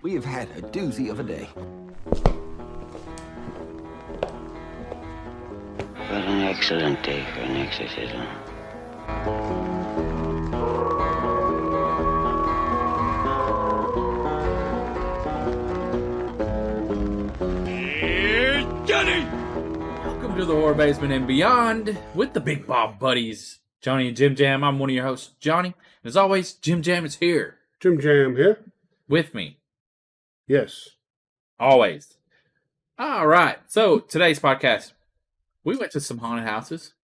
We have had a doozy of a day. What an excellent day for an exorcism. Welcome to the Horror Basement and Beyond with the Big Bob Buddies. Johnny and Jim Jam. I'm one of your hosts, Johnny. And as always, Jim Jam is here. Jim Jam here. With me. Yes. Always. All right. So, today's podcast, we went to some haunted houses.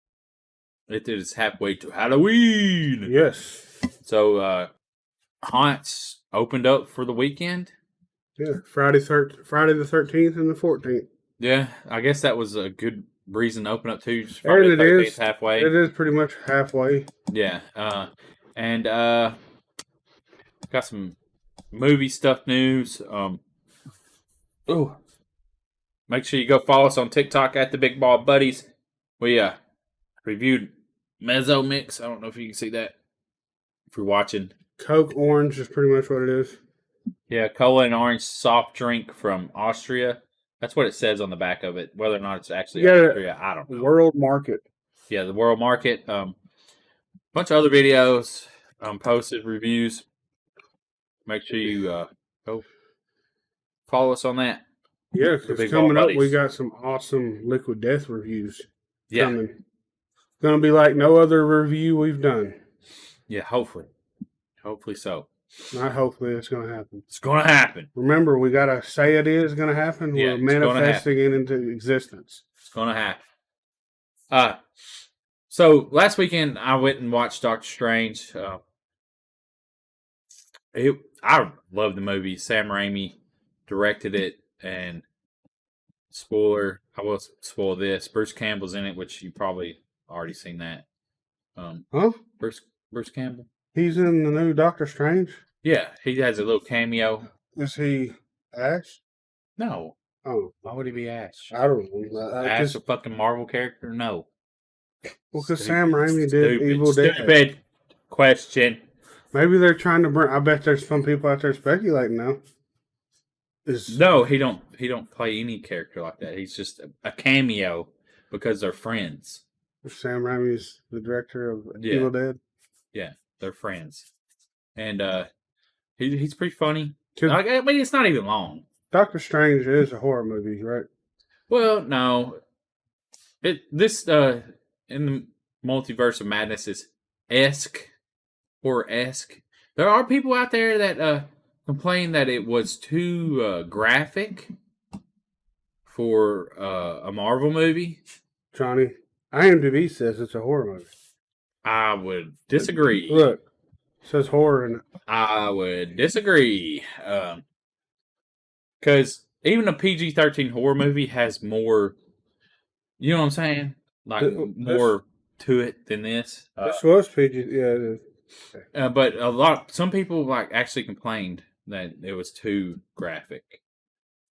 It is halfway to Halloween. Yes. So, haunts opened up for the weekend. Yeah. Friday the 13th and the 14th. Yeah, I guess that was a good reason to open up too. Just And Friday it the 13th, is halfway. It is pretty much halfway. Yeah. And got some movie stuff news. Make sure you go follow us on TikTok at the Big Ball Buddies. We reviewed Mezzo Mix. I don't know if you can see that if you're watching. Coke Orange is pretty much what it is. Yeah, cola and orange soft drink from Austria. That's what it says on the back of it. Whether or not it's actually Austria, I don't know. World Market. Yeah, the World Market. Bunch of other videos, posted reviews. Make sure you go follow us on that. Yeah, because coming up, we got some awesome Liquid Death reviews coming. It's going to be like no other review we've done. Yeah, hopefully. Hopefully so. Not hopefully, it's going to happen. It's going to happen. Remember, we got to say it is going to happen. Yeah, We're manifesting it into existence. It's going to happen. So, last weekend, I went and watched Doctor Strange. I love the movie. Sam Raimi directed it, and spoiler, I will spoil this. Bruce Campbell's in it, which you probably already seen that. Huh? Bruce Campbell? He's in the new Doctor Strange? Yeah, he has a little cameo. Is he Ash? No. Oh. Why would he be Ash? I don't know. Ash, a fucking Marvel character? No. Well, because Sam Raimi did Evil Dead. Stupid question. Maybe they're trying to bring. I bet there's some people out there speculating now. No, he don't play any character like that. He's just a cameo because they're friends. Sam Raimi's the director of Evil Dead. Yeah, they're friends, and he's pretty funny. I mean, it's not even long. Doctor Strange is a horror movie, right? Well, no. This in the multiverse of madness is horror-esque. There are people out there that complain that it was too graphic for a Marvel movie. Johnny, IMDb says it's a horror movie. I would disagree. Look, it says horror in it. I would disagree. Because even a PG-13 horror movie has more, you know what I'm saying? Like, more to it than this. This was PG, yeah, it is. But some people like actually complained that it was too graphic.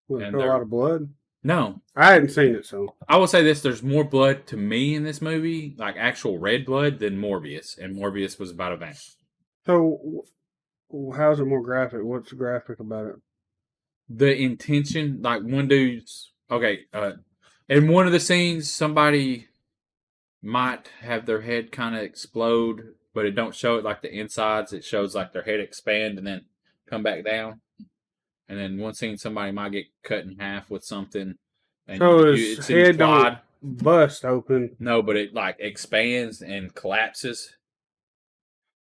Was there a lot of blood? No. I hadn't seen it, so. I will say this, there's more blood to me in this movie, like actual red blood, than Morbius. And Morbius was about a vein. So, how's it more graphic? What's graphic about it? The intention, like one dude's... Okay, in one of the scenes, somebody might have their head kind of explode, but it don't show it like the insides. It shows like their head expand and then come back down. And then one scene, somebody might get cut in half with something. And so his head don't bust open. No, but it like expands and collapses.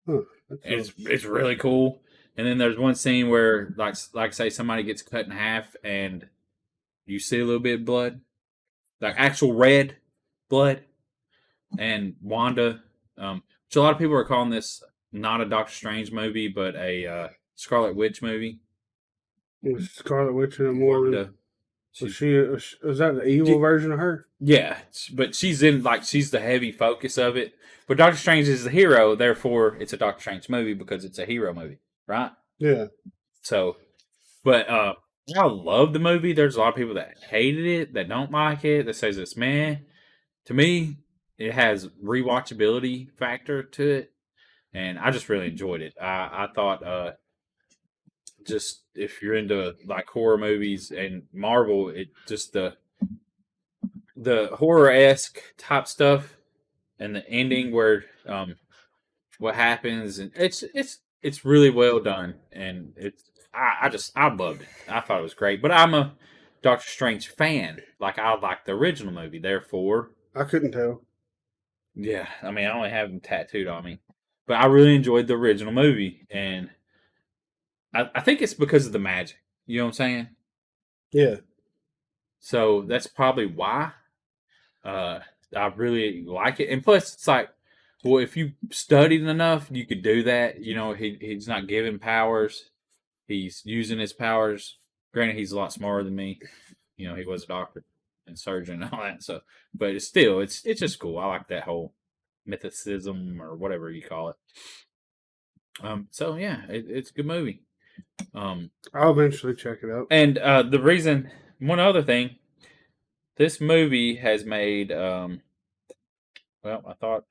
Huh, and it's really cool. And then there's one scene where, like say, somebody gets cut in half and you see a little bit of blood, like actual red blood. And Wanda, which a lot of people are calling this not a Doctor Strange movie, but a Scarlet Witch movie. Was Scarlet Witch in it more? Wanda, was that the evil version of her? Yeah, but she's the heavy focus of it. But Doctor Strange is the hero, therefore it's a Doctor Strange movie because it's a hero movie, right? Yeah. So, but I love the movie. There's a lot of people that hated it, that don't like it, that says it's meh. To me, it has rewatchability factor to it, and I just really enjoyed it. I thought just if you're into like horror movies and Marvel, it just the horror-esque type stuff and the ending where what happens, and it's really well done, and I loved it. I thought it was great. But I'm a Doctor Strange fan. Like I like the original movie, therefore I couldn't tell. yeah. I mean, I only have them tattooed on me, but I really enjoyed the original movie, and I think it's because of the magic. You know what I'm saying? Yeah. So that's probably why I really like it. And plus, it's like, well, if you studied enough, you could do that. You know, he's not given powers; he's using his powers. Granted, he's a lot smarter than me. You know, he was a doctor and surgeon and all that. So, but it's still, it's just cool. I like that whole mythicism or whatever you call it. So yeah, it's a good movie. I'll eventually check it out. And the reason, one other thing, this movie has made. Well, I thought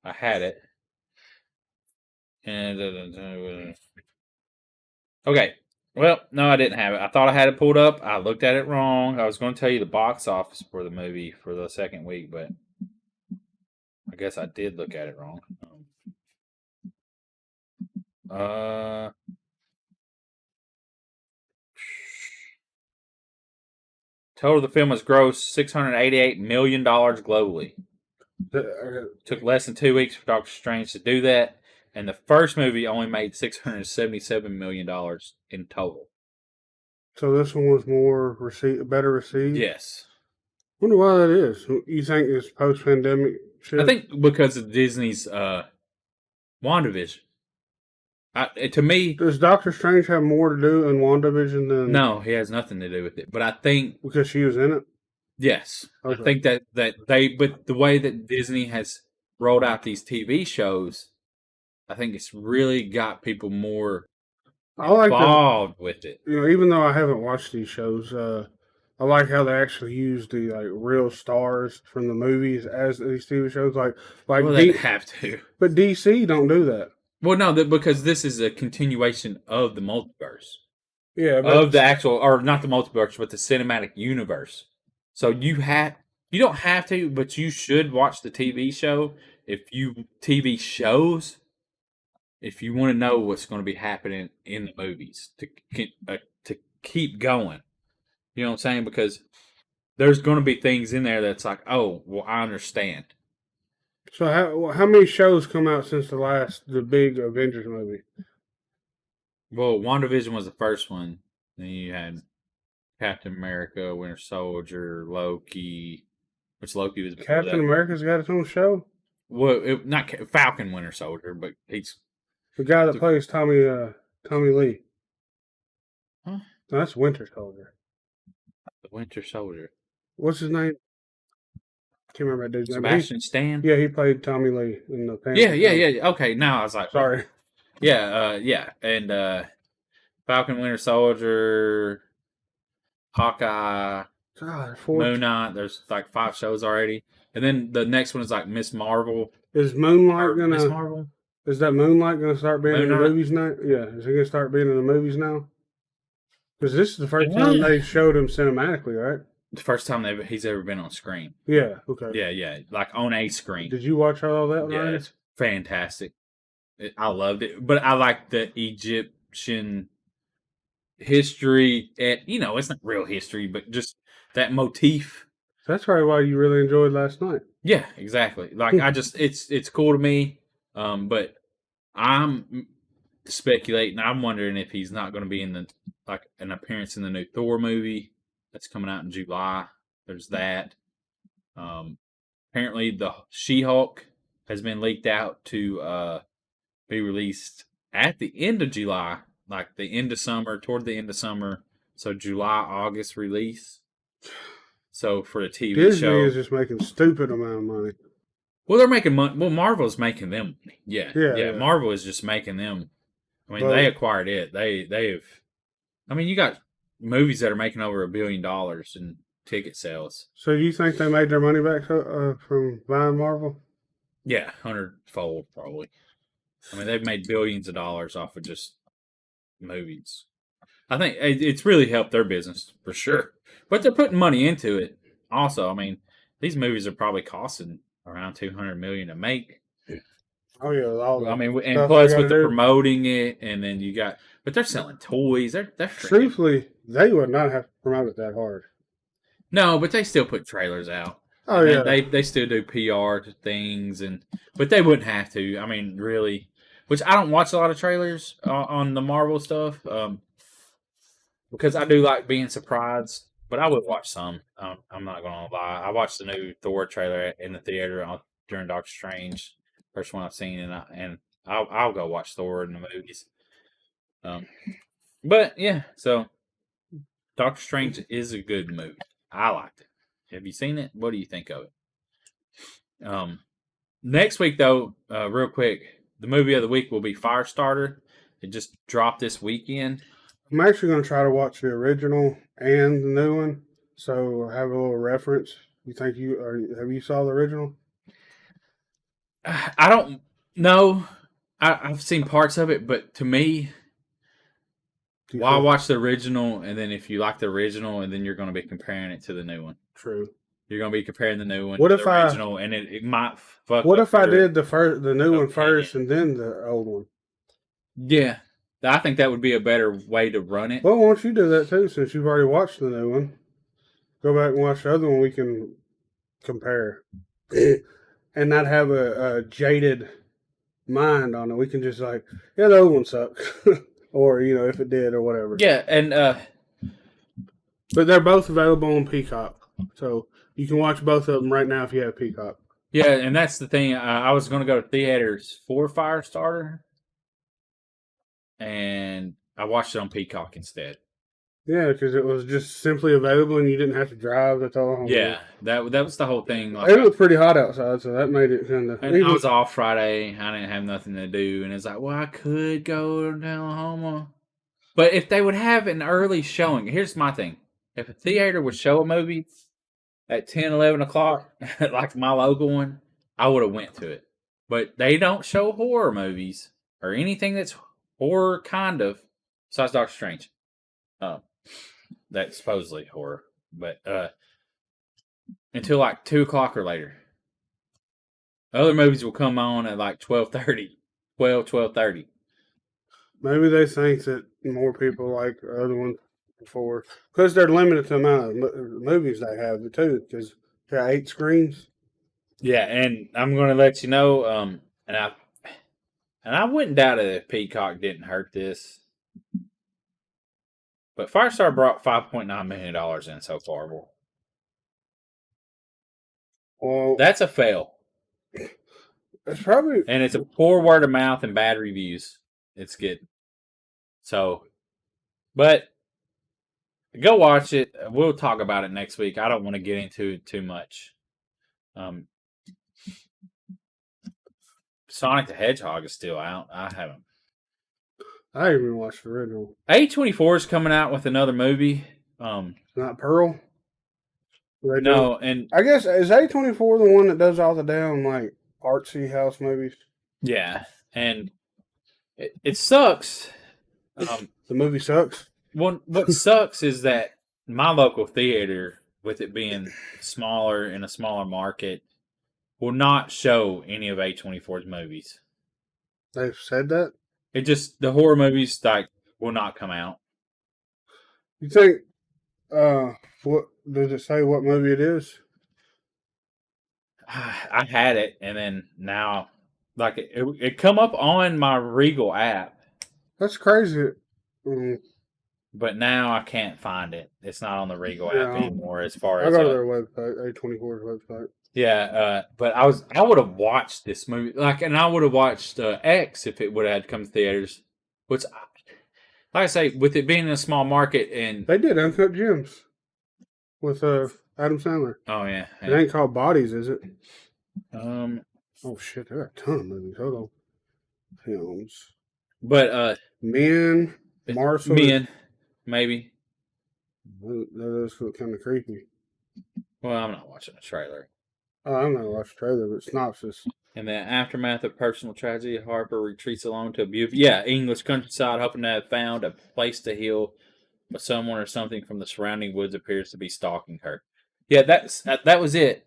I had it, and okay. Well, no, I didn't have it. I thought I had it pulled up. I looked at it wrong. I was going to tell you the box office for the movie for the second week, but I guess I did look at it wrong. Total, the film has grossed $688 million globally. Took less than 2 weeks for Doctor Strange to do that, and the first movie only made $677 million in total. So this one was better received? Yes. Wonder why that is. You think it's post-pandemic shit? I think because of Disney's WandaVision. To me... Does Doctor Strange have more to do in WandaVision than... No, he has nothing to do with it. But I think... Because she was in it? Yes. Okay. I think that they... But the way that Disney has rolled out these TV shows, I think it's really got people more involved with it. You know, even though I haven't watched these shows, I like how they actually use the real stars from the movies as these TV shows. Well, they have to. But DC don't do that. Well, no, because this is a continuation of the multiverse. Yeah, of the actual, or not the multiverse, but the cinematic universe. So you don't have to, but you should watch the TV show. If you want to know what's going to be happening in the movies to keep going. You know what I'm saying? Because there's going to be things in there that's like, oh, well, I understand. So how many shows come out since the big Avengers movie? Well, WandaVision was the first one. Then you had Captain America, Winter Soldier, Loki. Which Loki was before Captain America's got its own show? Well, not Falcon Winter Soldier, but he's... The guy that plays Tommy Lee. Huh? No, that's Winter Soldier. The Winter Soldier. What's his name? Can't remember that dude's name. Sebastian Stan? Yeah, he played Tommy Lee in the Panther. Yeah. Okay, now I was like... Sorry. Yeah. And Falcon Winter Soldier, Hawkeye, Moon Knight. There's like 5 shows already. And then the next one is like Miss Marvel. Is Moonlight gonna... Miss Marvel? Is that Moonlight going to start being in the movies now? Yeah, is he going to start being in the movies now? Because this is the first time they showed him cinematically, right? The first time he's ever been on screen. Yeah, okay. Yeah, like on a screen. Did you watch all that? Yeah, right? It's fantastic. I loved it. But I like the Egyptian history. It's not real history, but just that motif. That's probably why you really enjoyed last night. Yeah, exactly. Like, it's cool to me. But I'm speculating. I'm wondering if he's not going to be in an appearance in the new Thor movie that's coming out in July. There's that. Apparently, the She-Hulk has been leaked out to be released at the end of July, like the end of summer, toward the end of summer. So July, August release. So for the TV Disney show, is just making stupid amount of money. Well, they're making money. Well, Marvel's making them money. Yeah. Marvel is just making them. I mean, they acquired it. They've. I mean, you got movies that are making over $1 billion in ticket sales. So, do you think they made their money back from buying Marvel? Yeah, 100-fold probably. I mean, they've made billions of dollars off of just movies. I think it's really helped their business for sure. But they're putting money into it. Also, I mean, these movies are probably costing around $200 million to make. Oh yeah, all I the mean, and stuff plus they with gotta the do. promoting it, and then you got, but they're selling toys. They're freaking, Truthfully, they would not have to promote it that hard. no, but they still put trailers out. Oh And yeah, they still do PR things, but they wouldn't have to. I mean, really, which I don't watch a lot of trailers on the Marvel stuff. Because I do like being surprised, but I would watch some. I'm not gonna lie. I watched the new Thor trailer in the theater during Doctor Strange, first one I've seen, and I'll go watch Thor in the movies. But yeah, so Doctor Strange is a good movie. I liked it. Have you seen it? What do you think of it? Next week though, real quick, the movie of the week will be Firestarter. It just dropped this weekend. I'm actually gonna try to watch the original and the new one, so I have a little reference. You think have you saw the original? I don't know. I've seen parts of it, but to me, why watch the original and then if you like the original and then you're going to be comparing it to the new one? True. You're going to be comparing the new one What to if the original, and it might fuck. What up if I your did the new one opinion. first and then the old one? Yeah, I think that would be a better way to run it. Well, why don't you do that too? Since you've already watched the new one, go back and watch the other one. We can compare, and not have a jaded mind on it. We can just like, yeah, the old one sucked, or if it did or whatever. Yeah, and but they're both available on Peacock, so you can watch both of them right now if you have Peacock. yeah, and that's the thing. I was going to go to theaters for Firestarter, and I watched it on Peacock instead. Yeah, because it was just simply available and you didn't have to drive. That's all. Yeah, that was the whole thing. Like, it was pretty hot outside, so that made it kind of. And I was off Friday. I didn't have nothing to do, and it's like, well, I could go to Oklahoma, but if they would have an early showing, here's my thing: if a theater would show a movie at 10, 11 o'clock, like my local one, I would have went to it. But they don't show horror movies or anything that's horror kind of, besides Doctor Strange. That's supposedly horror, but until like 2 o'clock or later. Other movies will come on at like 12:30. Maybe they think that more people like the other one before because they're limited to the amount of movies they have too. Because they got 8 screens. Yeah, and I'm going to let you know. And I wouldn't doubt it if Peacock didn't hurt this. But Firestar brought $5.9 million in so far. Well, that's a fail. It's probably, and it's a poor word of mouth and bad reviews. It's good. So, but go watch it. We'll talk about it next week. I don't want to get into it too much. Sonic the Hedgehog is still out. I haven't even watched the original. A24 is coming out with another movie. Not Pearl? No, and I guess, is A24 the one that does all the damn, like, artsy house movies? Yeah, and it sucks. The movie sucks? What sucks is that my local theater, with it being smaller in a smaller market, will not show any of A24's movies. They've said that? It just, the horror movies, like, will not come out. You think, what, does it say what movie it is? I had it, and then now, like, it come up on my Regal app. That's crazy. But now I can't find it. It's not on the Regal app anymore. As far as I go to their website, A24's website. Yeah, but I would have watched this movie, like, and I would have watched X if it would have come to theaters. Which, like I say, with it being in a small market, and they did Uncut Gems with Adam Sandler. Oh yeah, it ain't called Bodies, is it? Oh shit, there are a ton of movies. Hold on, films. But Men, Marshall, Men, maybe. Those look kind of creepy. Well, I'm not watching a trailer. Oh, I'm not watching the trailer, but synopsis. In the aftermath of personal tragedy, Harper retreats alone to a beautiful, English countryside, hoping to have found a place to heal, but someone or something from the surrounding woods appears to be stalking her. Yeah, that was it.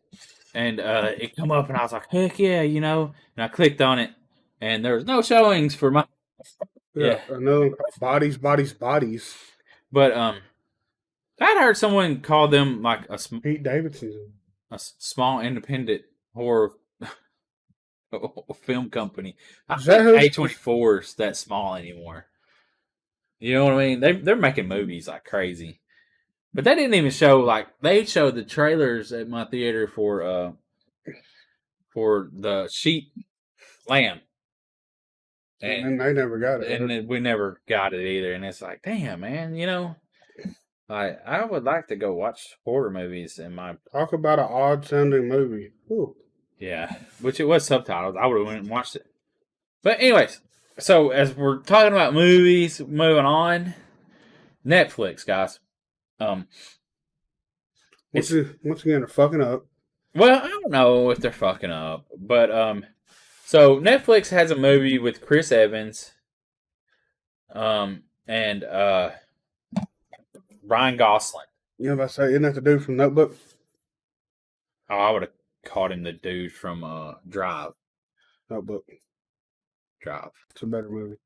And it come up, and I was like, heck yeah, And I clicked on it, and there was no showings for my. Yeah, another one called Bodies, Bodies, Bodies. But I'd heard someone call them like Pete Davidson. a small independent horror film company. I Is that think who- A24 is that small anymore. You know what I mean? They're making movies like crazy. But they didn't even show they showed the trailers at my theater for the Sheep Lamb. And they never got it. And then we never got it either. And it's like, damn, man, I would like to go watch horror movies in my. Talk about an odd sounding movie. Ooh. Yeah, which it was subtitled. I would have went and watched it. But anyways, so as we're talking about movies, moving on, Netflix, guys. Once again, they're fucking up. Well, I don't know if they're fucking up, but so Netflix has a movie with Chris Evans, and Ryan Gosling. You know what I say? Isn't that the dude from Notebook? Oh, I would have called him the dude from Drive. Notebook. Drive. It's a better movie.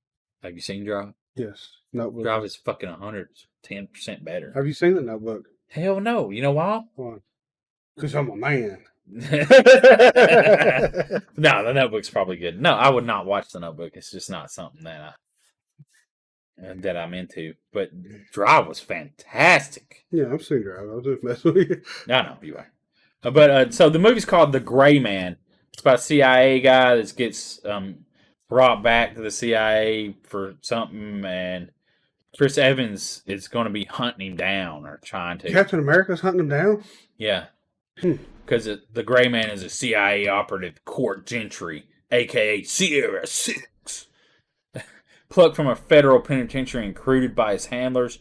Have you seen Drive? Yes. Notebook. Drive is fucking 110% better. Have you seen the Notebook? Hell no. You know why? Why? Because I'm a man. No, the Notebook's probably good. No, I would not watch the Notebook. It's just not something that I'm into. But Drive was fantastic. Yeah, I've seen Drive. I was just messing with you. I know you are. But so the movie's called The Gray Man. It's about a CIA guy that gets brought back to the CIA for something, and Chris Evans is going to be hunting him down or trying to. Captain America's hunting him down? Yeah. Because the Gray Man is a CIA operative, Court Gentry, a.k.a. Sierra 6. Plucked from a federal penitentiary and recruited by his handlers,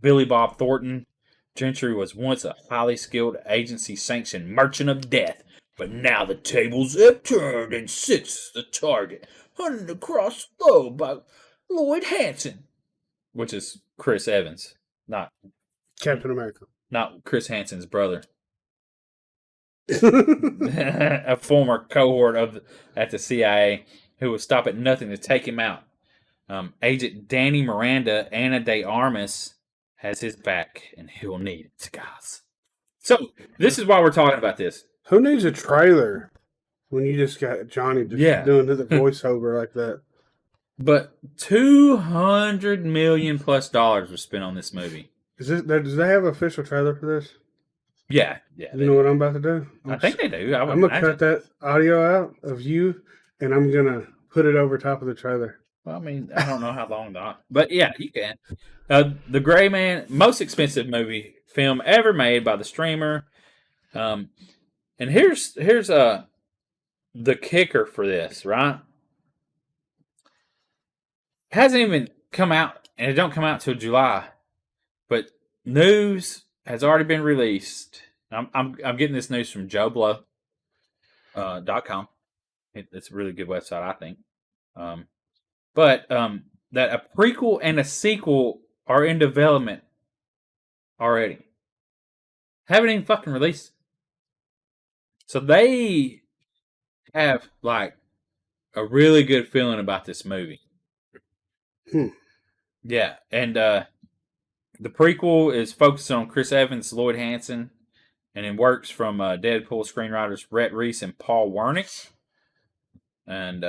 Billy Bob Thornton. Gentry was once a highly skilled agency-sanctioned merchant of death, but now the tables have turned and Six is the target, hunted across the globe by Lloyd Hansen, which is Chris Evans, not Captain America. Not Chris Hansen's brother. A former cohort at the CIA who would stop at nothing to take him out. Agent Danny Miranda, Ana de Armas, has his back, and he'll need it, guys. So, this is why we're talking about this. Who needs a trailer when you just got Johnny just doing the voiceover like that? But $200 million plus was spent on this movie. Does they have an official trailer for this? Yeah. You know what I'm about to do? I think they do. I'm going to cut that audio out of you, and I'm going to put it over top of the trailer. Well, I mean, I don't know how long but yeah, you can. The Gray Man, most expensive film ever made by the streamer. And here's the kicker for this, right? It hasn't even come out, and it don't come out till July. But news has already been released. I'm getting this news from JoeBlow.com. It's a really good website, I think. But that a prequel and a sequel are in development already. Haven't even fucking released. So they have like a really good feeling about this movie. Yeah, and the prequel is focused on Chris Evans, Lloyd Hansen, and it works from Deadpool screenwriters Rhett Reese and Paul Wernick. And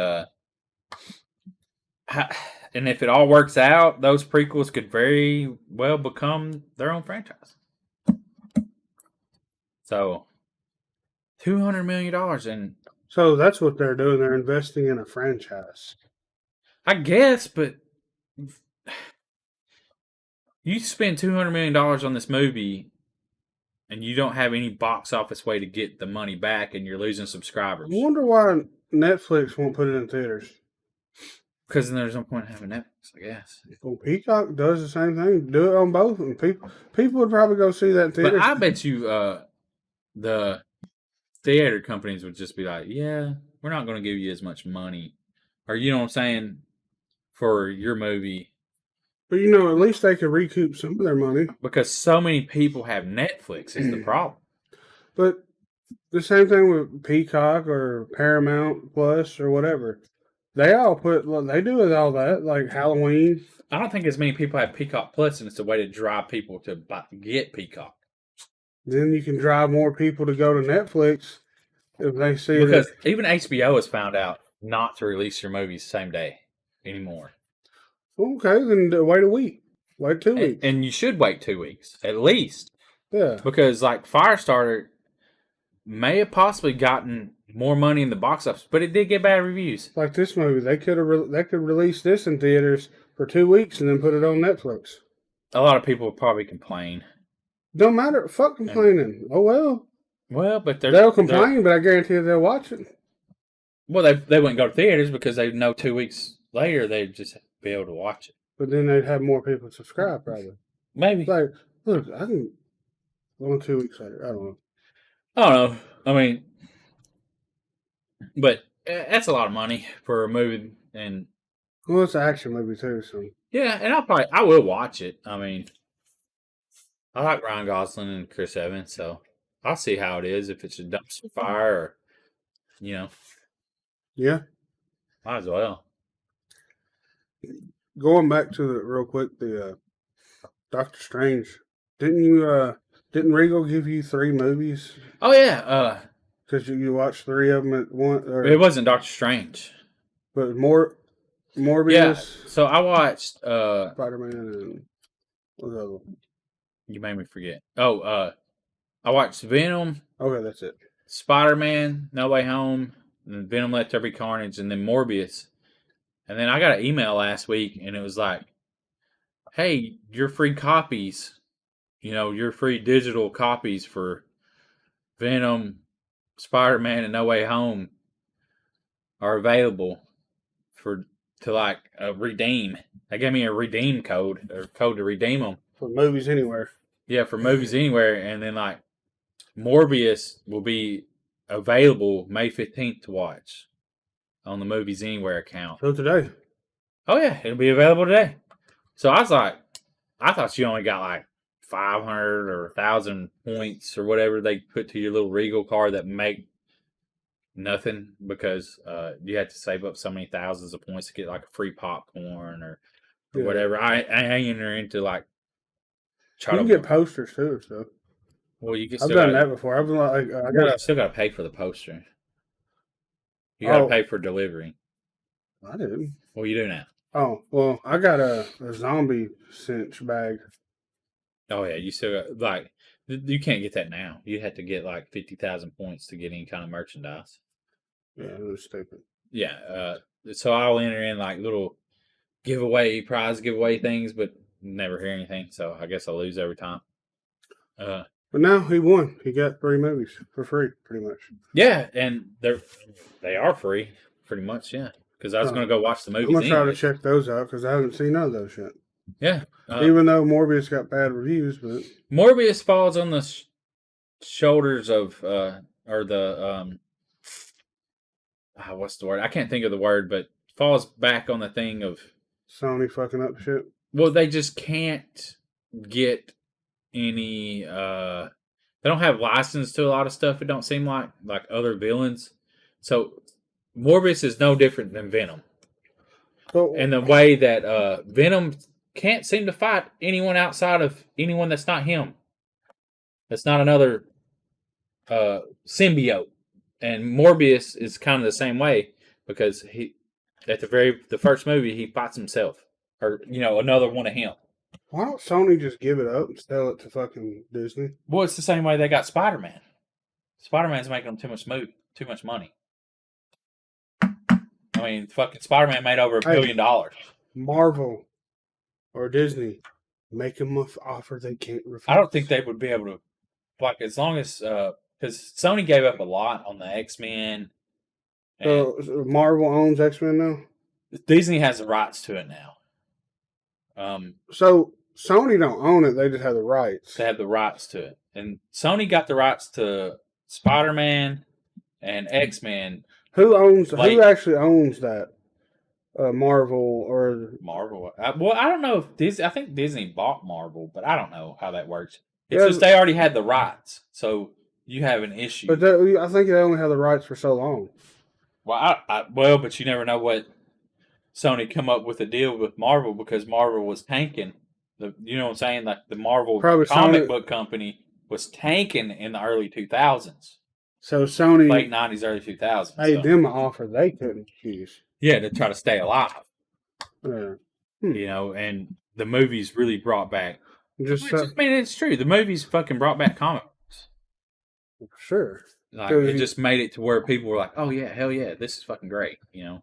if it all works out, those prequels could very well become their own franchise. So, $200 million in. So that's what they're doing. They're investing in a franchise. I guess, but you spend $200 million on this movie and you don't have any box office way to get the money back and you're losing subscribers. I wonder why Netflix won't put it in theaters. Because then there's no point in having Netflix, I guess. Well, Peacock does the same thing. Do it on both. And people would probably go see that in theaters. But I bet you the theater companies would just be like, yeah, we're not going to give you as much money. Or, you know what I'm saying, for your movie. But you know, at least they could recoup some of their money. Because so many people have Netflix is the problem. But the same thing with Peacock or Paramount Plus or whatever. They all they do with all that, like Halloween. I don't think as many people have Peacock Plus, and it's a way to drive people to get Peacock. Then you can drive more people to go to Netflix if they see Because that. even HBO has found out not to release your movies the same day anymore. Okay, then wait a week. Wait 2 weeks. And you should wait 2 weeks, at least. Yeah. Because, like, Firestarter may have possibly gotten more money in the box office, but it did get bad reviews. Like this movie, they could release this in theaters for 2 weeks and then put it on Netflix. A lot of people would probably complain. Don't matter. Fuck complaining. Oh well. Well, but they'll complain, but I guarantee you they'll watch it. Well, they wouldn't go to theaters because they know 2 weeks later they'd just be able to watch it. But then they'd have more people subscribe, probably. Maybe. It's like, look, I can go 2 weeks later. I don't know. I don't know. I mean, but that's a lot of money for a movie, and Well, it's an action movie too, so yeah, and I will watch it. I mean, I like Ryan Gosling and Chris Evans, so I'll see how it is. If it's a dumpster fire, or yeah. Might as well. Going back to real quick, the Doctor Strange. Didn't Regal give you 3 movies? Oh yeah, Because you watched 3 of them at once. it wasn't Doctor Strange, But Morbius. Yeah, so I watched. Spider-Man and what was the other one? You made me forget. Oh, I watched Venom, Okay, that's it. Spider-Man, No Way Home, and Venom Let There Be Carnage, and then Morbius. And then I got an email last week, and it was like, "Hey, your free copies, your free digital copies for Venom, Spider-Man, and No Way Home are available to redeem." They gave me a redeem code, or code to redeem them. For movies anywhere. Yeah, for movies anywhere, and then Morbius will be available May 15th to watch on the Movies Anywhere account. So today. Oh yeah, it'll be available today. So I was like, I thought you only got 500 or 1,000 points or whatever they put to your little Regal card that make nothing because you have to save up so many thousands of points to get a free popcorn or whatever. I ain't into You can get posters too, so. Well, you get. I've done that before. I've been you still got to pay for the poster. You got to pay for delivery. I didn't. Well, you do now. Oh well, I got a zombie cinch bag. Oh yeah, you still got you can't get that now. You have to get 50,000 points to get any kind of merchandise. Yeah, it was stupid. Yeah, so I'll enter in little prize giveaway things, but never hear anything. So I guess I lose every time. But now he won. He got 3 movies for free, pretty much. Yeah, and they are free, pretty much. Yeah, because I was going to go watch the movies. I'm gonna try to check those out because I haven't seen none of those yet. Yeah, even though Morbius got bad reviews, but Morbius falls on the shoulders of what's the word? I can't think of the word, but falls back on the thing of Sony fucking up shit. Well, they just can't get any. They don't have license to a lot of stuff. It don't seem like other villains. So Morbius is no different than Venom, and the way that Venom can't seem to fight anyone outside of anyone that's not him. That's not another symbiote. And Morbius is kind of the same way because he, at the first movie, he fights himself or another one of him. Why don't Sony just give it up and sell it to fucking Disney? Well, it's the same way they got Spider-Man. Spider-Man's making them too much money. I mean, fucking Spider-Man made over $1 billion. Marvel or Disney, make them an offer they can't refuse. I don't think they would be able to, as long as, because Sony gave up a lot on the X-Men. So Marvel owns X-Men now? Disney has the rights to it now. So Sony don't own it; they just have the rights. They have the rights to it, and Sony got the rights to Spider-Man, and X-Men. Who actually owns that? Marvel or Marvel. Well, I don't know if Disney. I think Disney bought Marvel, but I don't know how that works. It's Yeah, just they already had the rights, so you have an issue. but I think they only have the rights for so long. Well, but you never know what Sony come up with a deal with Marvel because Marvel was tanking. You know what I'm saying? Like the Marvel Probably comic Sony- book company was tanking in the early 2000s, So Sony late 90s, early 2000s. paid them an offer they couldn't refuse. Yeah, to try to stay alive. Yeah. You know, and the movies really brought back. Just I mean, it's true. The movies fucking brought back comic books. sure. Like So it just made it to where people were like, "Oh yeah, hell yeah, this is fucking great." You know,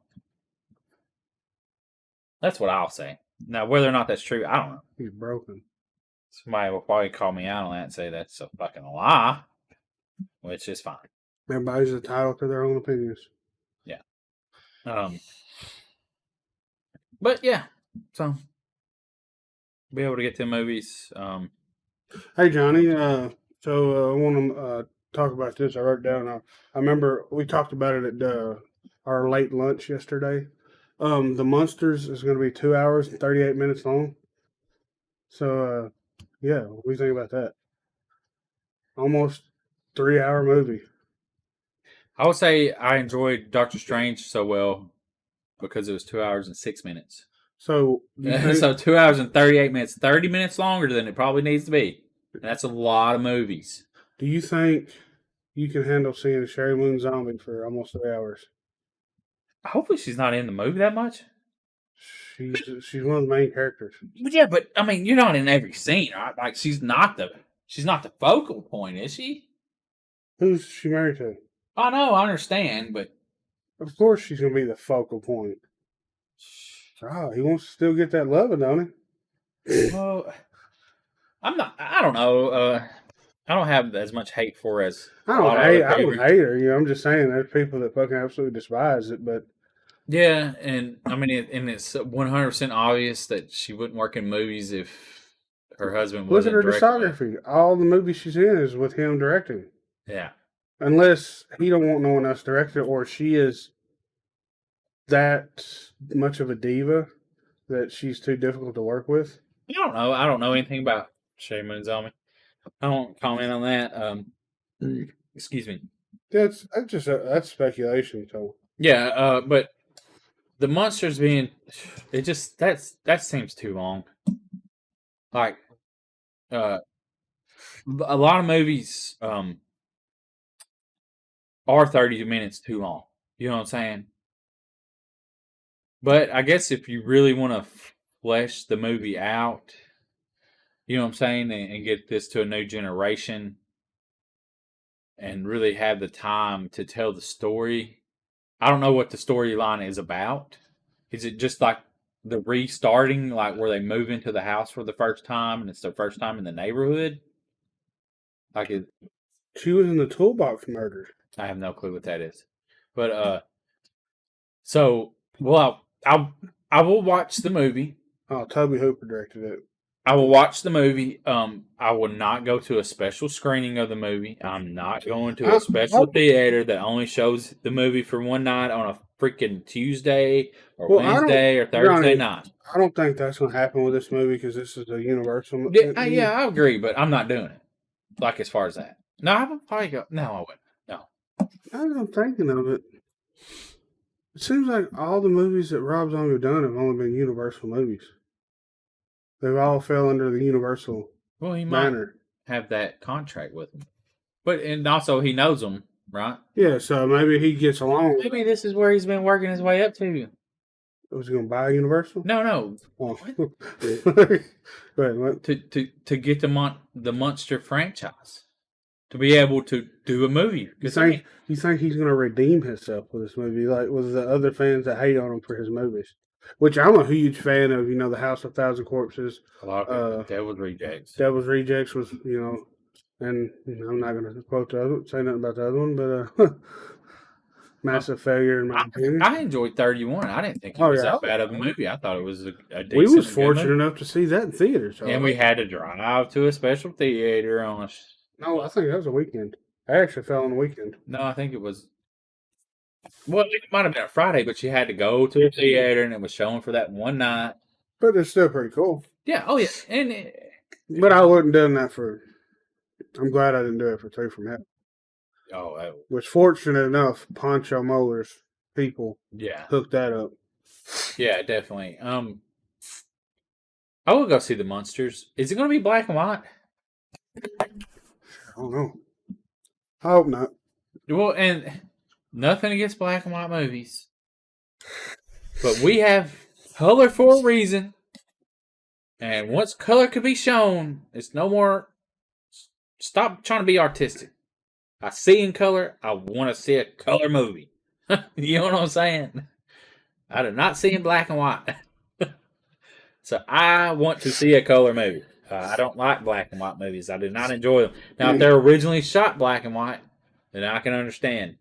that's what I'll say. Now, whether or not that's true, I don't know. He's broken. Somebody will probably call me out on that and say that's a fucking lie, which is fine. Everybody's entitled to their own opinions. Yeah. But yeah, so be able to get to movies. Hey Johnny, so I want to talk about this. I wrote down. I remember we talked about it at our late lunch yesterday. The Monsters is going to be 2 hours and 38 minutes long. So yeah, what do you think about that? Almost 3 hour movie. I would say I enjoyed Doctor Strange so well because it was 2 hours and 6 minutes. So So 2 hours and 38 minutes, 30 minutes longer than it probably needs to be. And that's a lot of movies. do you think you can handle seeing Sherry Moon Zombie for almost 3 hours? Hopefully she's not in the movie that much. She's one of the main characters. But yeah, but I mean, you're not in every scene, right? Like she's not the focal point, is she? Who's she married to? I know, I understand, but Of course she's going to be the focal point. Oh, he wants to still get that loving, don't he? well, I don't know. I don't have as much hate for her as I a lot don't of hate. other I don't people. hate her. You know, I'm just saying there's people that fucking absolutely despise it. But Yeah, and I mean, it's 100% obvious that she wouldn't work in movies if her husband look at wasn't her directing it. discography. All the movies she's in is with him directing. Yeah. Unless he don't want no one else directed, or she is that much of a diva that she's too difficult to work with. I don't know. I don't know anything about Shay Moon Zombie. I won't comment on that. Excuse me. That's speculation. So Yeah, but the monsters being, it just that seems too long. Like, a lot of movies are 30 minutes too long. You know what I'm saying? But I guess if you really want to flesh the movie out, you know what I'm saying, and get this to a new generation, and really have the time to tell the story. I don't know what the storyline is about. Is it just like the restarting, like where they move into the house for the first time and it's their first time in the neighborhood? Like, she was in the Toolbox Murders. I have no clue what that is. But so well, I will watch the movie. Oh, Toby Hooper directed it. I will watch the movie. I will not go to a special screening of the movie. I'm not going to a special theater that only shows the movie for one night on a freaking Tuesday or Wednesday or Thursday night. I don't think that's going to happen with this movie because this is a Universal movie. Yeah, I agree, but I'm not doing it. Like, as far as that. No, I would probably go. No, I wouldn't. No. I'm thinking of it. It seems like all the movies that Rob Zombie done have only been Universal movies. They've all fell under the Universal banner. Might have that contract with them. But, and also he knows them, right? Yeah, so maybe he gets along. Maybe this is where he's been working his way up to. Was he going to buy Universal? No. Oh. Wait, what? To get the Monster franchise. To be able to do a movie. You think he's going to redeem himself with this movie, like with the other fans that hate on him for his movies? Which I'm a huge fan of, the House of Thousand Corpses. A lot of Devil's Rejects. Devil's Rejects was, and I'm not going to say nothing about the other one, but massive failure in my opinion. I enjoyed 31. I didn't think it was that bad of a movie. I thought it was a decent. We was fortunate enough to see that in theaters. And we had to drive to a special theater on a... No, I think that was a weekend. I actually fell on the weekend. No, I think it was Well, it might have been a Friday, but you had to go to a theater, and it was showing for that one night. But it's still pretty cool. Yeah. Oh, yeah. And But I wouldn't done that for. I'm glad I didn't do it for Two from Heaven. oh, Was fortunate enough, Poncho Moller's people yeah, hooked that up. yeah, definitely. I will go see the Munsters. Is it going to be black and white? I don't know. I hope not. Well, and nothing against black and white movies, but we have color for a reason. And once color could be shown, it's no more. Stop trying to be artistic. I see in color. I want to see a color movie. You know what I'm saying? I do not see in black and white. So I want to see a color movie. I don't like black and white movies. I do not enjoy them. Now, if they're originally shot black and white, then I can understand.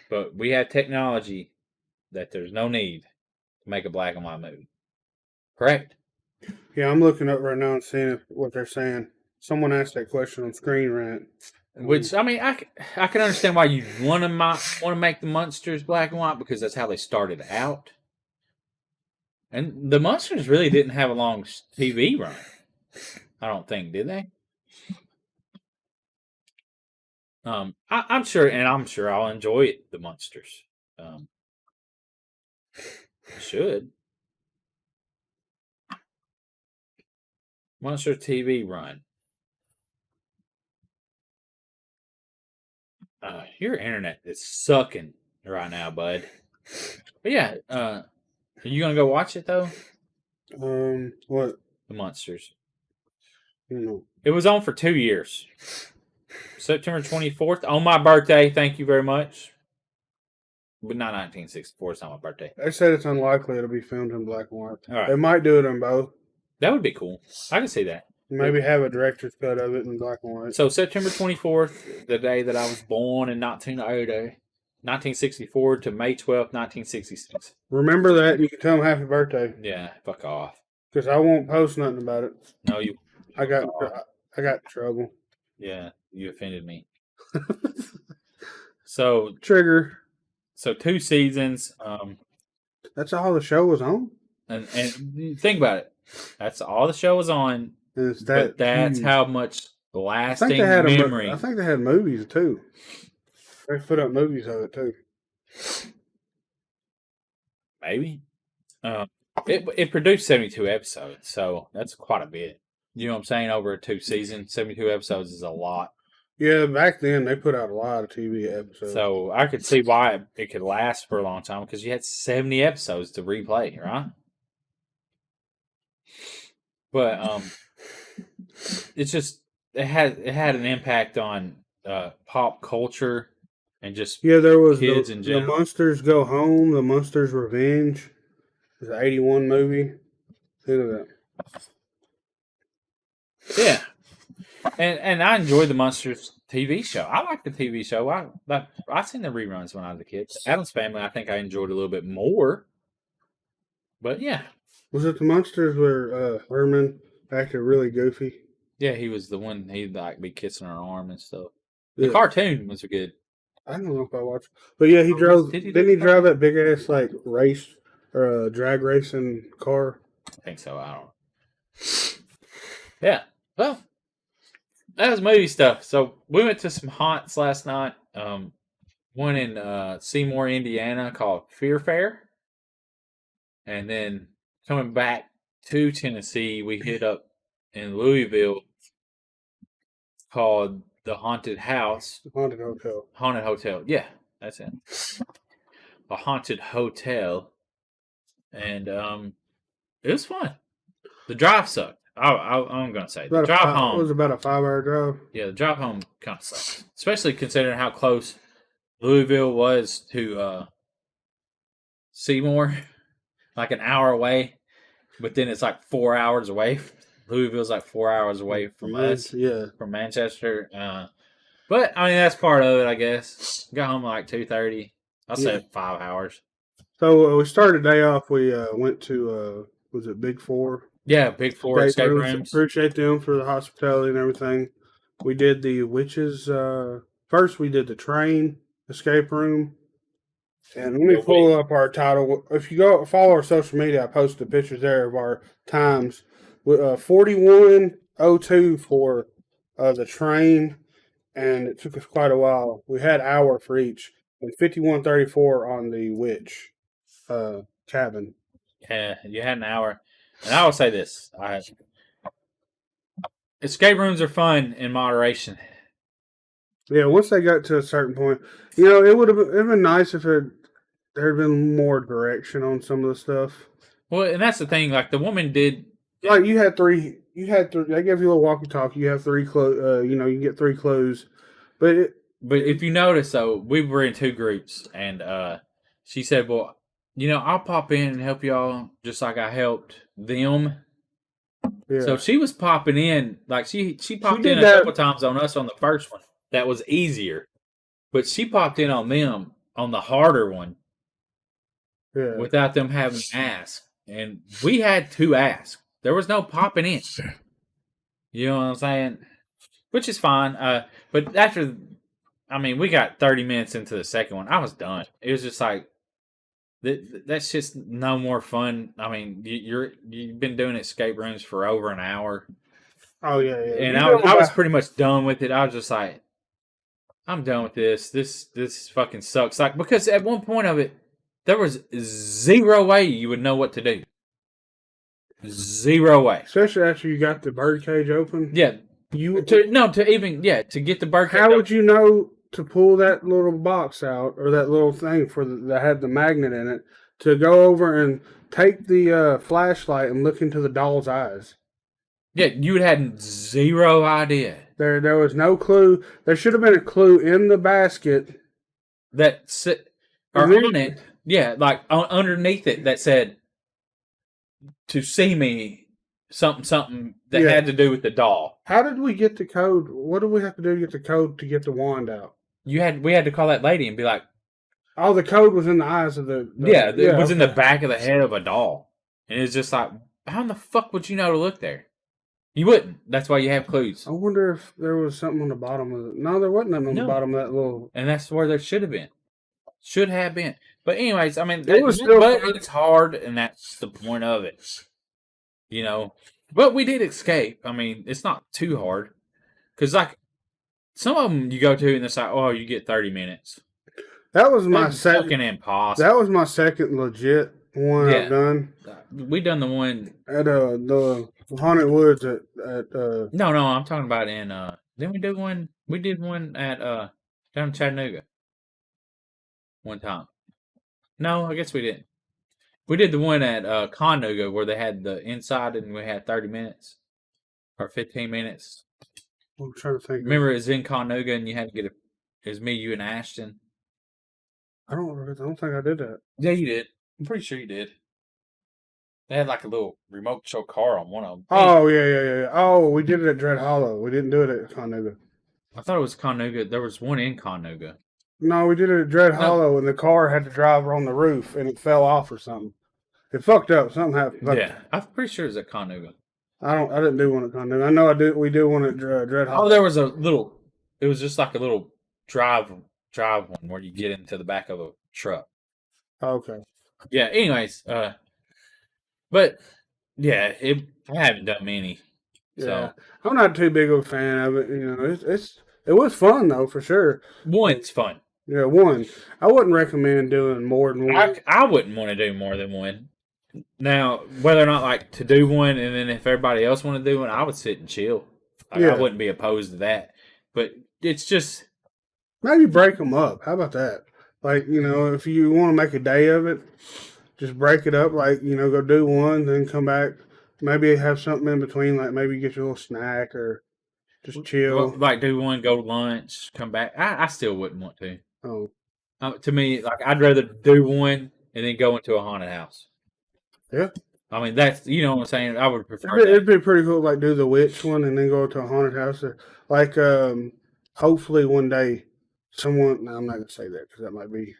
But we have technology that there's no need to make a black and white movie. Correct? Yeah, I'm looking up right now and seeing what they're saying. Someone asked that question on Screen Rant. Which I mean, I can understand why you want to make the Munsters black and white because that's how they started out. And the Munsters really didn't have a long TV run. I don't think, did they? I'm sure, and I'm sure I'll enjoy it. The Munsters, should Munster TV run. Your internet is sucking right now, bud. But yeah, are you gonna go watch it though? What? The Munsters. You know. It was on for 2 years. September 24th on my birthday. Thank you very much. But not 1964. It's not my birthday. They said it's unlikely it'll be filmed in black and white. All right. They might do it in both. That would be cool. I can see that. Maybe have a director's cut of it in black and white. So September 24th, the day that I was born in 1964 to May 12th, 1966. Remember that. You can tell them happy birthday. Yeah, fuck off. Because I won't post nothing about it. No, you. I got in trouble. Yeah, you offended me. So Trigger. So 2 seasons. That's all the show was on. And think about it. That's all the show was on. And it's that. But that's huge. how much lasting I think they had memory. I think they had movies too. They put up movies of it too. Maybe. It produced 72 episodes, so that's quite a bit. You know what I'm saying? Over 2 seasons, 72 episodes is a lot. Yeah, back then they put out a lot of TV episodes. So I could see why it could last for a long time because you had 70 episodes to replay, right? But it's just it had an impact on pop culture and just there was kids in the general. Munsters Go Home, the Munsters Revenge. It's an '81 movie. Look at that. Yeah, and I enjoyed the Munsters TV show. I like the TV show. I seen the reruns when I was a kid. Addams Family, I think I enjoyed a little bit more. But yeah, was it the Munsters where Herman acted really goofy? Yeah, he was the one. He'd like be kissing her arm and stuff. The Yeah. cartoon was good. I don't know if I watched, but yeah, he drove. Didn't he drive that big ass like race or drag racing car? I think so. I don't know. Yeah. Well, that was movie stuff. So we went to some haunts last night. One in Seymour, Indiana, called Fear Fair, and then coming back to Tennessee, we hit up in Louisville called the Haunted House. Haunted Hotel. Haunted Hotel. Yeah, that's it. A haunted hotel. And it was fun. The drive sucked. I'm going to say. The drive home. It was about a 5-hour drive. Yeah, the drive home kind of sucks. Especially considering how close Louisville was to Seymour. Like an hour away. But then it's like 4 hours away. Louisville's like 4 hours away from us. Yeah. From Manchester. But, I mean, that's part of it, I guess. Got home at like 2:30. I'll say 5 hours. So we started the day off. We went to, was it Big Four? Yeah, Big Four escape rooms. Appreciate them for the hospitality and everything. We did the witches. First, we did the train escape room. And let me pull up our title. If you go follow our social media, I posted pictures there of our times. 41:02 for the train, and it took us quite a while. We had hour for each, and 51:34 on the witch cabin. Yeah, you had an hour. And I will say this: escape rooms are fun in moderation. Yeah, once they got to a certain point, it would have been nice if there had been more direction on some of the stuff. Well, and that's the thing. Like the woman did. Like you had three. They gave you a little walkie-talkie. You have 3 clues. You can get 3 clues. But if you notice, though, we were in 2 groups, and she said, "Well, I'll pop in and help y'all, just like I helped them." yeah. So she was popping in, like she popped in a couple times on us on the first one. That was easier, but she popped in on them on the harder one, without them having to ask, and we had to ask. There was no popping in. You know what I'm saying? Which is fine. But after, we got 30 minutes into the second one. I was done. It was just like, that's just no more fun. You've been doing escape rooms for over an hour. Oh yeah. And I was pretty much done with it. I was just like, I'm done with this. This fucking sucks. Like, because at one point of it, there was zero way you would know what to do. Zero way. Especially after you got the birdcage open. Yeah. To get the birdcage. How would you know to pull that little box out or that little thing that had the magnet in it to go over and take the flashlight and look into the doll's eyes? Yeah, you had zero idea. There was no clue. There should have been a clue in the basket on it. Yeah, like underneath it that said, "To see me," something that had to do with the doll. How did we get the code? What did we have to do to get the code to get the wand out? We had to call that lady and be like, "Oh, the code was in the eyes of the." It was in the back of the head of a doll, and it's just like, how in the fuck would you know to look there? You wouldn't. That's why you have clues. I wonder if there was something on the bottom of it. No, there wasn't nothing on the bottom of that little. And that's where there should have been. Should have been. But anyways, it's hard, and that's the point of it. But we did escape. It's not too hard. Because, like, some of them you go to, and it's like, oh, you get 30 minutes. That was my second. Fucking impossible. That was my second legit one I've done. We done the one. At the Haunted Woods at No, I'm talking about in didn't we do one? We did one at down in Chattanooga one time. No, I guess we didn't. We did the one at Conuga where they had the inside and we had 30 minutes or 15 minutes. I'm trying to think. Remember, it was in Conuga and you had to it was me, you, and Ashton. I don't think I did that. Yeah, you did. I'm pretty sure you did. They had like a little remote control car on one of them. Oh, yeah. Oh, we did it at Dread Hollow. We didn't do it at Conuga. I thought it was Conuga. There was one in Conuga. No, we did it at Dread Hollow, and the car had to drive on the roof, and it fell off or something. It fucked up. Something happened. Yeah, I'm pretty sure it was at Conuga. I didn't do one at Conuga. I know I did. We did one at Dread Hollow. Oh, there was a little. It was just like a little drive one where you get into the back of a truck. Okay. Yeah. Anyways, but yeah, I haven't done many. Yeah, so. I'm not too big of a fan of it. It was fun though for sure. One's fun. Yeah, one. I wouldn't recommend doing more than one. I wouldn't want to do more than one. Now, whether or not like to do one, and then if everybody else wanted to do one, I would sit and chill. I wouldn't be opposed to that. But it's just maybe break them up. How about that? Like, if you want to make a day of it, just break it up. Like, go do one, then come back. Maybe have something in between. Like maybe get your little snack or just chill. Like do one, go to lunch, come back. I still wouldn't want to. Oh. To me, like I'd rather do one and then go into a haunted house. Yeah. That's, what I'm saying? I would prefer It'd be pretty cool, like, do the witch one and then go to a haunted house. Like, hopefully one day someone... No, I'm not going to say that because that might be...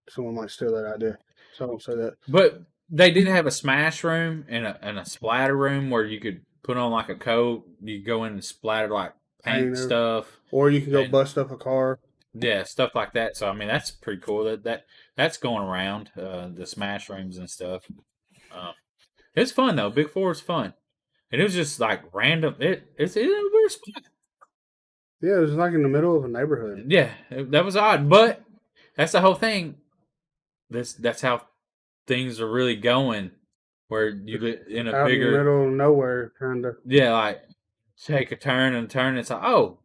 Someone might steal that idea. So I won't say that. But they did have a smash room and a splatter room where you could put on, like, a coat. You could go in and splatter, like, paint stuff. Or you can go bust up a car. Yeah, stuff like that. So I mean, that's pretty cool. That's going around the Smash rooms and stuff. Um, it's fun though. Big Four is fun, and it was just like random. It's a weird spot. Yeah, it was like in the middle of a neighborhood. Yeah, that was odd, but that's the whole thing. That's how things are really going. Where you live in a Out in the bigger, middle of nowhere, kind of. yeah, like take a turn and turn. It's like, oh,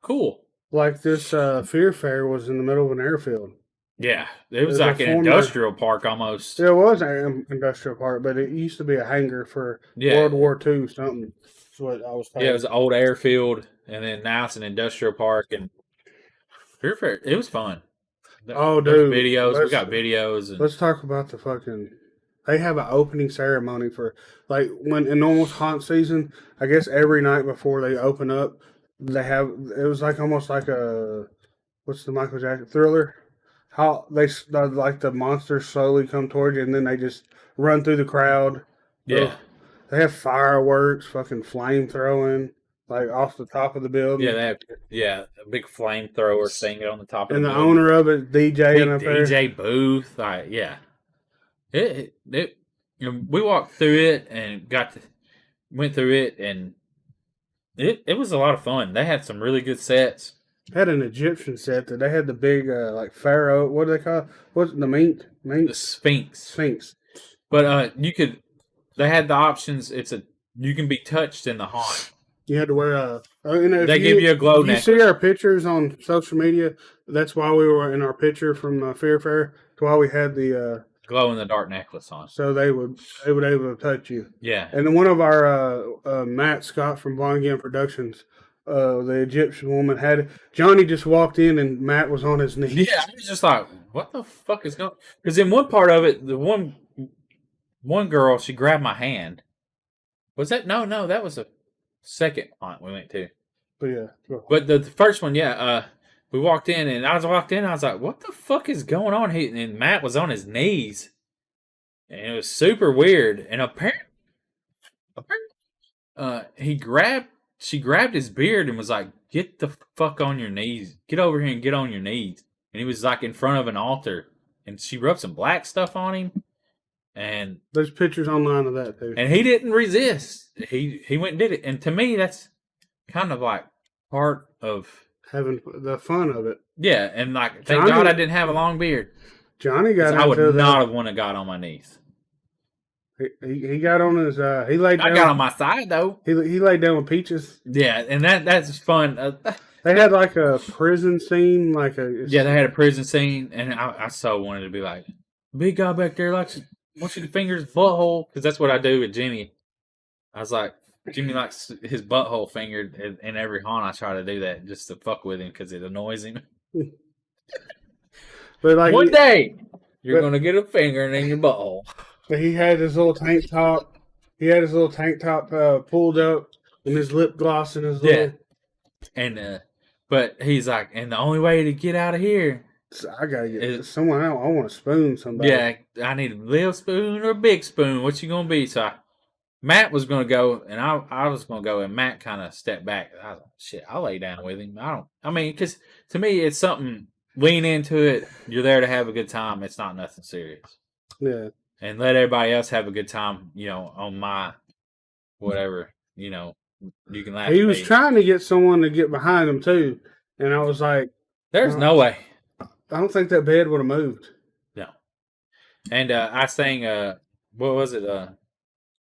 cool. Like this Fear Fair was in the middle of an airfield. Yeah, it was There's a like an former- industrial park almost. It was an industrial park, but it used to be a hangar for Yeah. World War II something. That's what I was told. Yeah, it was an old airfield, and then now it's an industrial park. And Fear Fair, it was fun. Oh, There's dude. videos. We got videos. And, Let's talk about the fucking. They have an opening ceremony for, like, when in normal haunt season, I guess every night before they open up, they have. It was like almost like a. What's the Michael Jackson Thriller? How like the monsters slowly come towards you and then they just run through the crowd. yeah, Ugh. They have fireworks, fucking flame throwing, like off the top of the building. yeah, they have a big flamethrower thing on the top of And the the building. owner of it, DJing up there. DJ booth, like yeah, it you know, we walked through it and went through it, and it was a lot of fun. They had some really good sets. Had an Egyptian set that they had the big like pharaoh. What do they call it? What's the mink? The Sphinx. Sphinx. They had the options. You can be touched in the haunt. You had to wear They give you a glow If you necklace. see our pictures on social media, that's why we were in our picture from Fear Fair. That's why we had the Glow in the dark necklace on. so they would able to touch you. Yeah. And then one of our Matt Scott from Blind Game Productions, the Egyptian woman had Johnny just walked in and Matt was on his knees. Yeah, I was just like, what the fuck is going? Because in one part of it, the one girl, she grabbed my hand. Was that no? That was a second haunt we went to. But yeah, But the first one, yeah, we walked in, and I was like, what the fuck is going on here? And Matt was on his knees, and it was super weird. And apparently, she grabbed his beard and was like, get the fuck on your knees. Get over here and get on your knees. And he was like in front of an altar, and she rubbed some black stuff on him. And there's pictures online of that too. And he didn't resist. He went and did it. And to me, that's kind of like part of Having the fun of it. Yeah, and like thank God I didn't have a long beard. Johnny got. I would not have wanted to got on my knees. He got on his. He laid down. I got on my side though. He laid down with Peaches. Yeah, and that's fun. They had like a prison scene, they had a prison scene, and I so wanted to be like, big guy back there wants you to finger his butthole, because that's what I do with Jimmy. I was like, Jimmy likes his butthole fingered in every haunt. I try to do that just to fuck with him because it annoys him. But like one day you're gonna get a finger in your butthole. But he had his little tank top. He had his little tank top pulled up, and his lip gloss and his little. And but he's like, and the only way to get out of here. I gotta get someone else. I want to spoon somebody. Yeah, I need a little spoon or a big spoon. What you gonna be? So Matt was gonna go, and I was gonna go, and Matt kind of stepped back. I was like, shit, I'll lay down with him. Because to me, it's something. Lean into it. You're there to have a good time. It's not nothing serious. Yeah. And let everybody else have a good time. On my whatever. You can laugh. He was trying to get someone to get behind him too, and I was like, "There's no way." I don't think that bed would have moved. No. And I sang, what was it?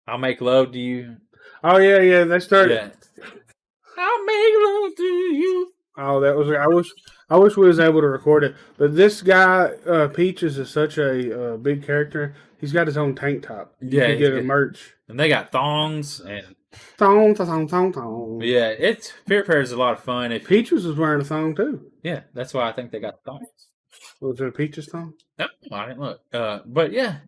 I'll make love to you. Oh yeah. They started. Yeah. I'll make love to you. Oh, that was. I wish we was able to record it. But this guy, Peaches, is such a big character. He's got his own tank top. You can get a merch. And they got thongs and. Thong. Yeah, Fear Fair is a lot of fun. If Peaches was wearing a thong too. Yeah, that's why I think they got the thongs. Was it a Peaches thong? No, I didn't look. But yeah,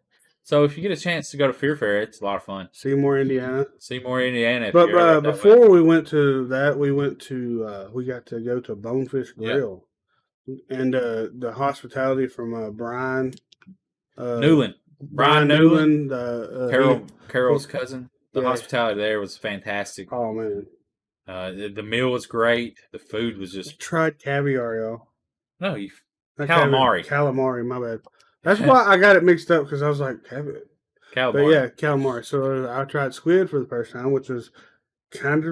so if you get a chance to go to Fear Fair, it's a lot of fun. Seymour, Indiana. But before we went to that, we got to go to Bonefish Grill, and the hospitality from Brian Newland. Brian Newland, Carol's cousin. The hospitality there was fantastic. Oh man, the meal was great. The food was just. I tried caviar, y'all. No, you Not calamari. Calamari, my bad. That's why I got it mixed up because I was like, Calamari. but yeah, calamari. So I tried squid for the first time, which was kind of,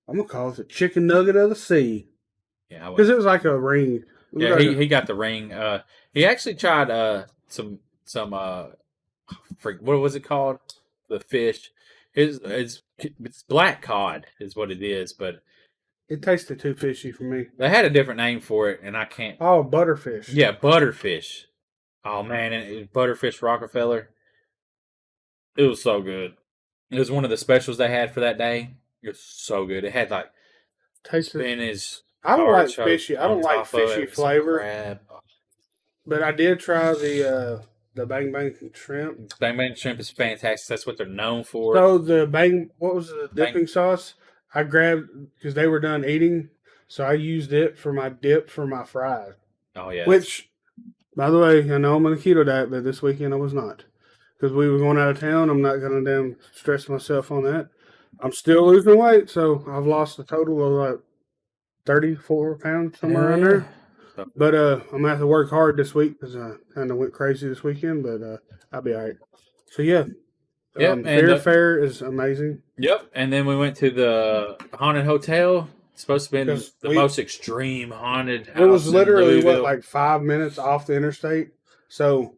I'm going to call it the chicken nugget of the sea. Yeah, because it was like a ring. Yeah, he got the ring. He actually tried some what was it called? The fish. It's black cod is what it is, but it tasted too fishy for me. they had a different name for it, and I can't. Oh, butterfish. Yeah, butterfish. Oh man, and butterfish Rockefeller. It was so good. It was one of the specials they had for that day. It was so good. It had like spinach. I don't like artichoke fishy. I on don't like top of it fishy with some flavor. crab. But I did try the bang bang shrimp. Bang bang shrimp is fantastic. That's what they're known for. So what was the dipping sauce? I grabbed because they were done eating, so I used it for my dip for my fries. Oh yeah. Which, by the way, I know I'm on a keto diet, but this weekend I was not because we were going out of town. I'm not gonna damn stress myself on that. I'm still losing weight, so I've lost a total of like 34 pounds somewhere around there. But I'm gonna have to work hard this week because I kind of went crazy this weekend. But I'll be all right. So yeah, Fair Fair is amazing. Yep, and then we went to the haunted hotel. It's supposed to be the most extreme haunted house. It was literally like 5 minutes off the interstate. So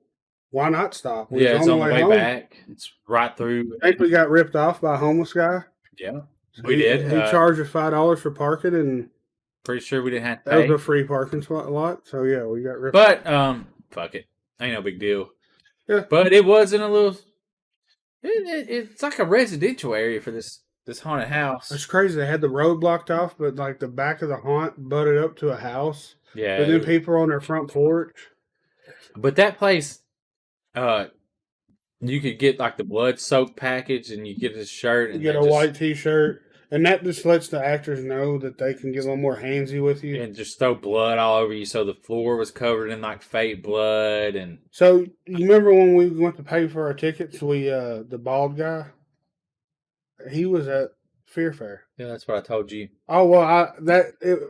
why not stop? It's on the way back. It's right through. I think we got ripped off by a homeless guy. Yeah, we did. He charged us $5 for parking and. Pretty sure we didn't have to pay. That was a free parking lot, so yeah, we got ripped. But fuck it, ain't no big deal. Yeah, but it wasn't a little. It's like a residential area for this haunted house. It's crazy. They had the road blocked off, but like the back of the haunt butted up to a house. Yeah, and then people are on their front porch. But that place, you could get like the blood soaked package, and you get a shirt, and you get a white T-shirt. And that just lets the actors know that they can get a little more handsy with you. And just throw blood all over you. So the floor was covered in like fake blood. And so you remember when we went to pay for our tickets, the bald guy, he was at Fear Fair. Yeah, that's what I told you. Oh, well,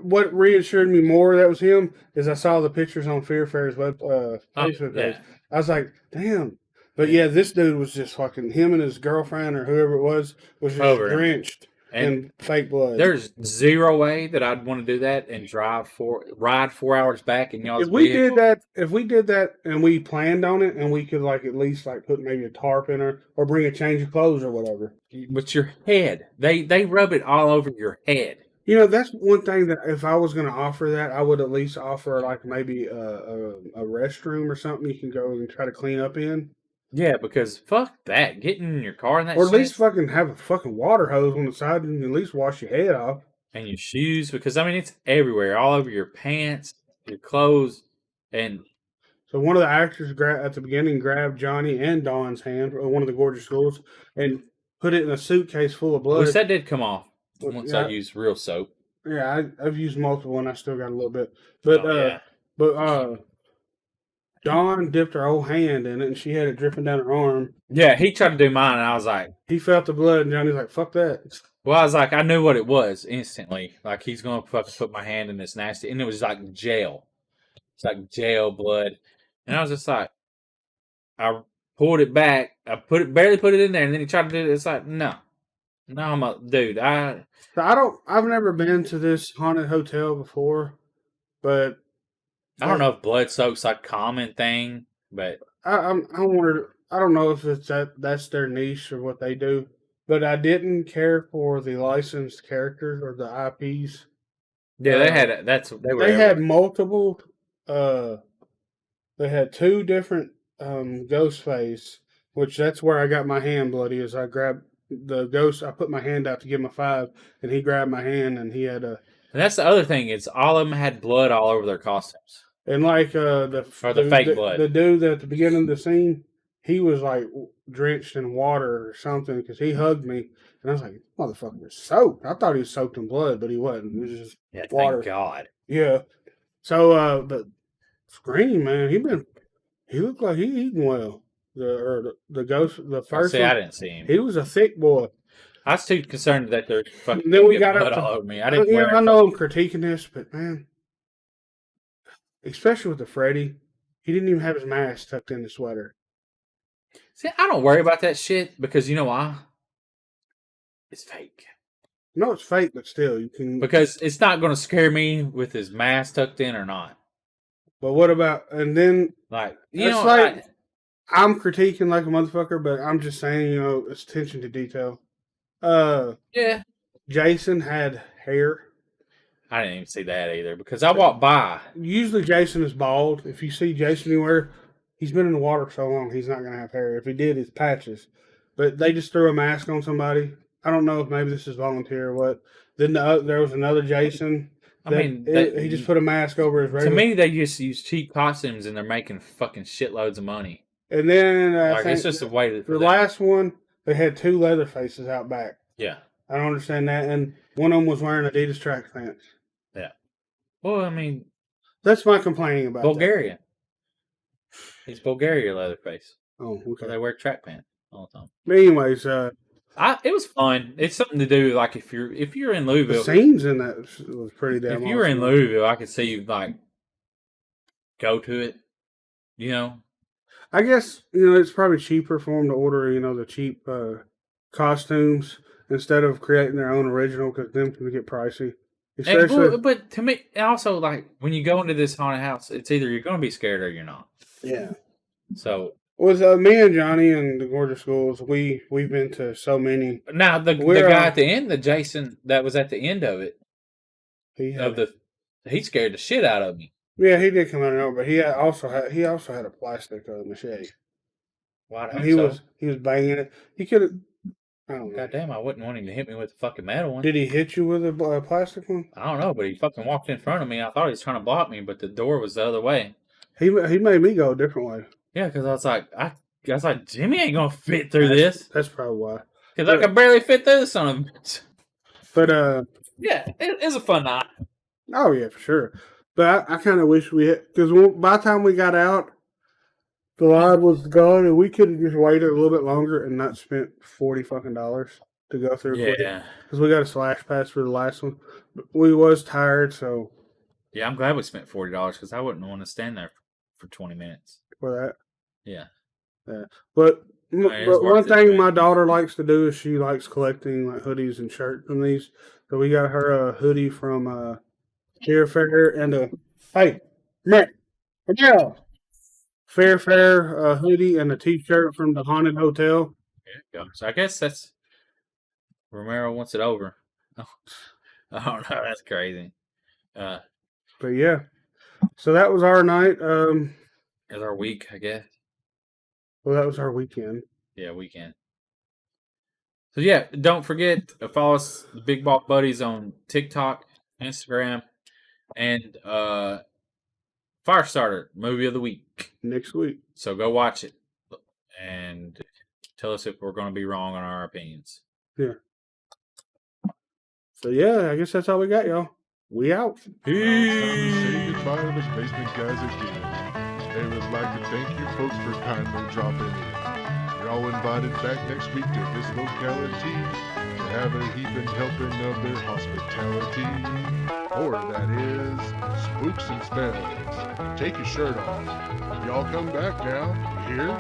what reassured me more that was him is I saw the pictures on Fear Fair's Facebook page. I was like, damn. But yeah, this dude was just fucking, him and his girlfriend or whoever it was just drenched. And fake blood. There's zero way that I'd want to do that and ride 4 hours back in y'all's If we did that and we planned on it and we could like at least like put maybe a tarp in her or bring a change of clothes or whatever. But your head, they rub it all over your head. You know, that's one thing that if I was going to offer that, I would at least offer like maybe a restroom or something you can go and try to clean up in. Yeah, because fuck that. Getting in your car and that or at least fucking have a fucking water hose on the side and at least wash your head off. And your shoes, because I mean it's everywhere, all over your pants, your clothes, and so one of the actors at the beginning grabbed Johnny and Dawn's hand, one of the gorgeous girls, and put it in a suitcase full of blood. Which that did come off once I used real soap. Yeah, I've used multiple and I still got a little bit. But Dawn dipped her whole hand in it, and she had it dripping down her arm. Yeah, he tried to do mine, and I was like... He felt the blood, and Johnny's like, fuck that. Well, I was like, I knew what it was instantly. Like, he's going to fucking put my hand in this nasty... And it was like gel. It's like gel blood. And I was just like... I pulled it back. I barely put it in there, and then he tried to do it. It's like, no. No, I'm a... Dude, I've never been to this haunted hotel before, but... I don't know if blood soak's like a common thing, but I wonder. I don't know if it's that's their niche or what they do, but I didn't care for the licensed characters or the IPs. Yeah, they had multiple. They had two different Ghostface, which that's where I got my hand bloody. Is I grabbed the ghost. I put my hand out to give him a 5, and he grabbed my hand, and he had a. And that's the other thing. It's all of them had blood all over their costumes. And like the fake blood. The dude at the beginning of the scene, he was like drenched in water or something because he hugged me. And I was like, motherfucker was soaked. I thought he was soaked in blood, but he wasn't. It was just water. Thank God. Yeah. So, but Scream, man, he looked like he eating well. The ghost, the first one. I didn't see him. He was a thick boy. I was too concerned that they're fucking then we got blood up all over me. I know I'm critiquing this, but man, especially with the Freddy. He didn't even have his mask tucked in the sweater. See, I don't worry about that shit because you know why? It's fake. No, it's fake, but still, you can. Because it's not going to scare me with his mask tucked in or not. But what about? And then, Like, it's like I'm critiquing like a motherfucker, but I'm just saying, it's attention to detail. Yeah. Jason had hair. I didn't even see that either because I walked by. Usually, Jason is bald. If you see Jason anywhere, he's been in the water so long, he's not gonna have hair. If he did, it's patches. But they just threw a mask on somebody. I don't know if maybe this is volunteer or what. Then there was another Jason. He just put a mask over his regular. To me, they just use cheap costumes and they're making fucking shitloads of money. And then I think it's just a way to. The last one, they had 2 leather faces out back. Yeah. I don't understand that. And one of them was wearing Adidas track pants. Yeah. Well, I mean, that's my complaining about Bulgaria. It's Bulgaria Leatherface. Oh, okay. They wear track pants all the time. But anyways, it was fun. It's something to do. Like if you're in Louisville, the scenes in that was pretty damn. If you were in Louisville, I could see you like go to it. I guess it's probably cheaper for them to order the cheap costumes instead of creating their own original because them can get pricey. But to me, also like when you go into this haunted house, it's either you're going to be scared or you're not. Yeah. So with me and Johnny and the Gorgeous Schools, we've been to so many. Now the guy at the end, the Jason that was at the end of it, he scared the shit out of me. Yeah, he did come out of nowhere, but he also had a plastic machete. Why? He was banging it. He could have. I don't know. Goddamn, I wouldn't want him to hit me with a fucking metal one. Did he hit you with a plastic one? I don't know, but he fucking walked in front of me. I thought he was trying to block me, but the door was the other way. He made me go a different way. Yeah, because I was like, Jimmy ain't gonna fit through this. That's probably why. Because I could barely fit through the son of a bitch. But yeah, it was a fun night. Oh yeah, for sure. But I kind of wish we had, because by the time we got out, the line was gone, and we could have just waited a little bit longer and not spent $40 to go through. Yeah, because we got a slash pass for the last one. But we was tired, so yeah, I'm glad we spent $40 because I wouldn't want to stand there for 20 minutes for that. Yeah. But one thing my daughter likes to do is she likes collecting like hoodies and shirts from these. So we got her a hoodie from Fair and hey, Matt, yeah, Fair hoodie and a t-shirt from the Haunted Hotel. Yeah, so I guess that's Romero wants it over. Oh, I don't know. That's crazy. But yeah, so that was our night. It was our week, I guess. Well, that was our weekend. Yeah, weekend. So yeah, don't forget to follow us, the Big Ball Buddies, on TikTok, Instagram, and Firestarter movie of the week next week. So go watch it and tell us if we're going to be wrong on our opinions. Yeah. So yeah, I guess that's all we got, y'all. We out. Peace. It's time to say goodbye to the basement guys again. They would like to thank you folks for kindly dropping in. You're all invited back next week to this locality to have a heaping helping of their hospitality. Or that is, spooks and spells. Take your shirt off. Y'all come back now, you hear?